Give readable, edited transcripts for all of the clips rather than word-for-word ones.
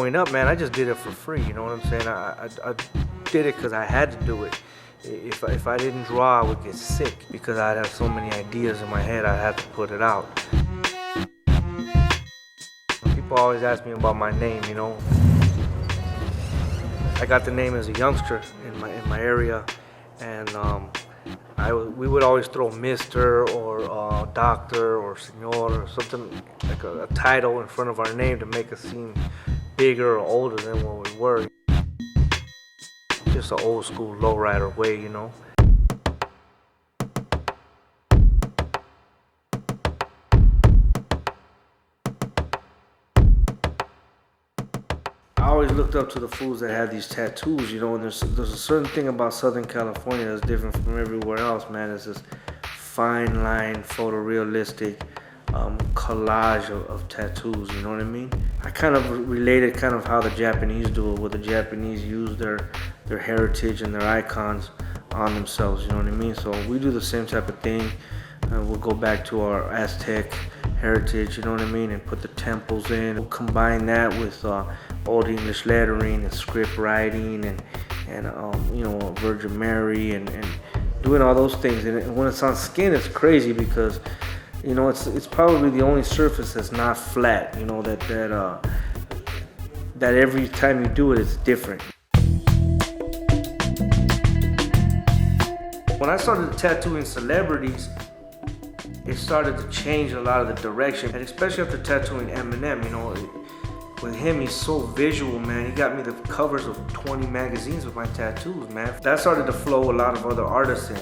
growing up, man, I just did it for free. You know what I'm saying? I did it because I had to do it. If I didn't draw, I would get sick because I'd have so many ideas in my head. I had to put it out. People always ask me about my name. You know, I got the name as a youngster in my area, and we would always throw Mr. or Doctor or Senor or something like a title in front of our name to make us seem bigger or older than what we were. Just an old school lowrider way, you know. I always looked up to the fools that had these tattoos, you know, and there's a certain thing about Southern California that's different from everywhere else, man. It's this fine line, photorealistic collage of tattoos, you know what I mean? I kind of related kind of how the Japanese do it, where the Japanese use their heritage and their icons on themselves, you know what I mean? So we do the same type of thing. We'll go back to our Aztec heritage, you know what I mean, and put the temples in. We'll combine that with Old English lettering and script writing and you know, Virgin Mary and doing all those things. And when it's on skin, it's crazy because, you know, it's probably the only surface that's not flat, you know, that every time you do it, it's different. When I started tattooing celebrities, it started to change a lot of the direction, and especially after tattooing Eminem, you know, with him, he's so visual, man. He got me the covers of 20 magazines with my tattoos, man. That started to flow a lot of other artists in.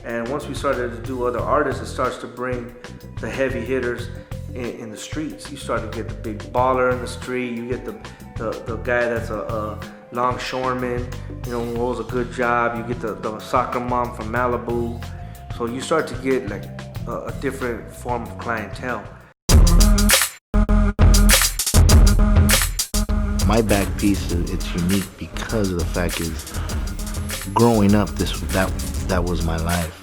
And once we started to do other artists, it starts to bring the heavy hitters in the streets. You start to get the big baller in the street. You get the guy that's a longshoreman, you know, who holds a good job. You get the soccer mom from Malibu. So you start to get like a different form of clientele. My back piece, it's unique because of the fact is, growing up, that was my life.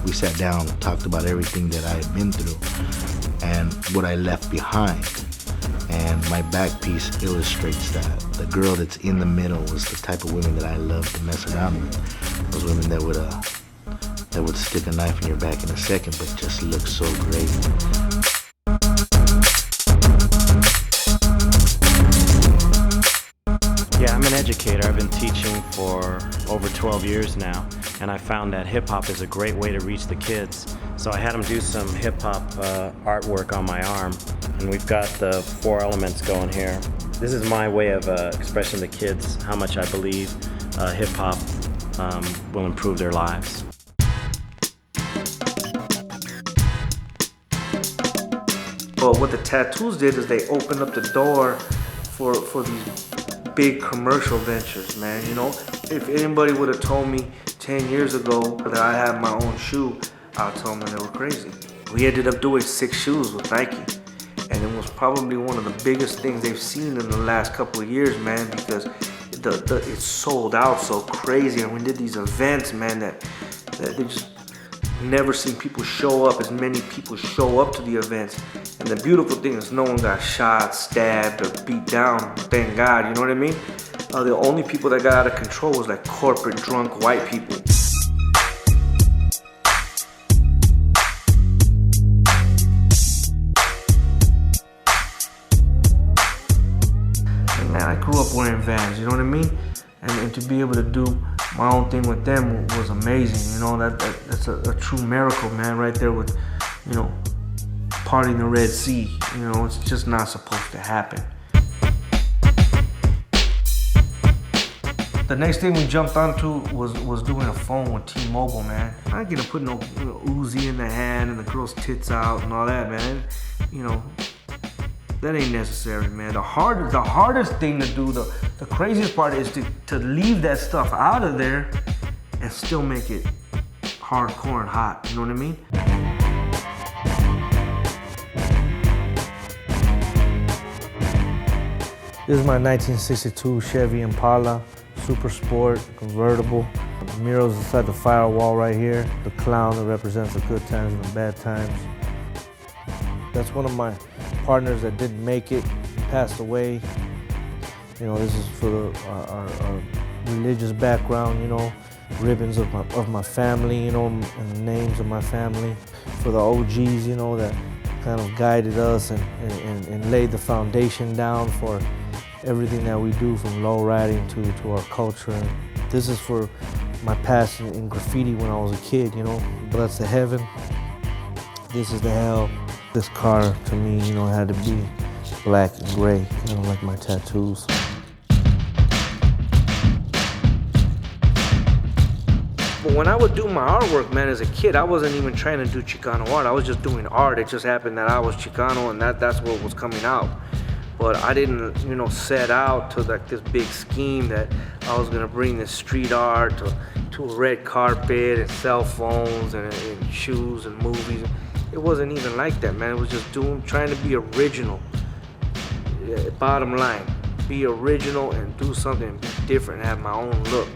We sat down and talked about everything that I had been through and what I left behind. And my back piece illustrates that. The girl that's in the middle was the type of women that I love to mess around with. Those women that would stick a knife in your back in a second, but just look so great. Yeah, I'm an educator. I've been teaching for over 12 years now, and I found that hip-hop is a great way to reach the kids. So I had them do some hip-hop artwork on my arm, and we've got the 4 elements going here. This is my way of expressing to kids how much I believe hip-hop will improve their lives. But what the tattoos did is they opened up the door for these big commercial ventures, man. You know, if anybody would have told me 10 years ago that I had my own shoe, I would tell them they were crazy. We ended up doing 6 shoes with Nike, and it was probably one of the biggest things they've seen in the last couple of years, man, because it sold out so crazy, and we did these events, man, that they just never seen people show up, as many people show up to the events. And the beautiful thing is no one got shot, stabbed, or beat down, thank God, you know what I mean? The only people that got out of control was like corporate drunk white people. And man, I grew up wearing Vans, you know what I mean? And to be able to do my own thing with them was amazing, you know, that's a true miracle, man, right there with, you know, parting the Red Sea, you know, it's just not supposed to happen. The next thing we jumped onto was doing a phone with T-Mobile, man. I ain't gonna put no Uzi in the hand and the girl's tits out and all that, man. You know, that ain't necessary, man. The hardest thing to do, the craziest part is to leave that stuff out of there and still make it hardcore and hot, you know what I mean? This is my 1962 Chevy Impala, Super Sport, convertible. The murals inside the firewall right here. The clown that represents the good times and the bad times. That's one of my partners that didn't make it, passed away. You know, this is for our religious background, you know, ribbons of my family, you know, and the names of my family. For the OGs, you know, that kind of guided us and laid the foundation down for everything that we do, from low riding to our culture. And this is for my passion in graffiti when I was a kid, you know. That's the heaven, this is the hell. This car, to me, you know, had to be black and gray, you know, like my tattoos. But when I would do my artwork, man, as a kid, I wasn't even trying to do Chicano art. I was just doing art. It just happened that I was Chicano and that's what was coming out. But I didn't, you know, set out to like this big scheme that I was gonna bring this street art to a red carpet and cell phones and shoes and movies. It wasn't even like that, man. It was just trying to be original. Bottom line, be original and do something and be different and have my own look.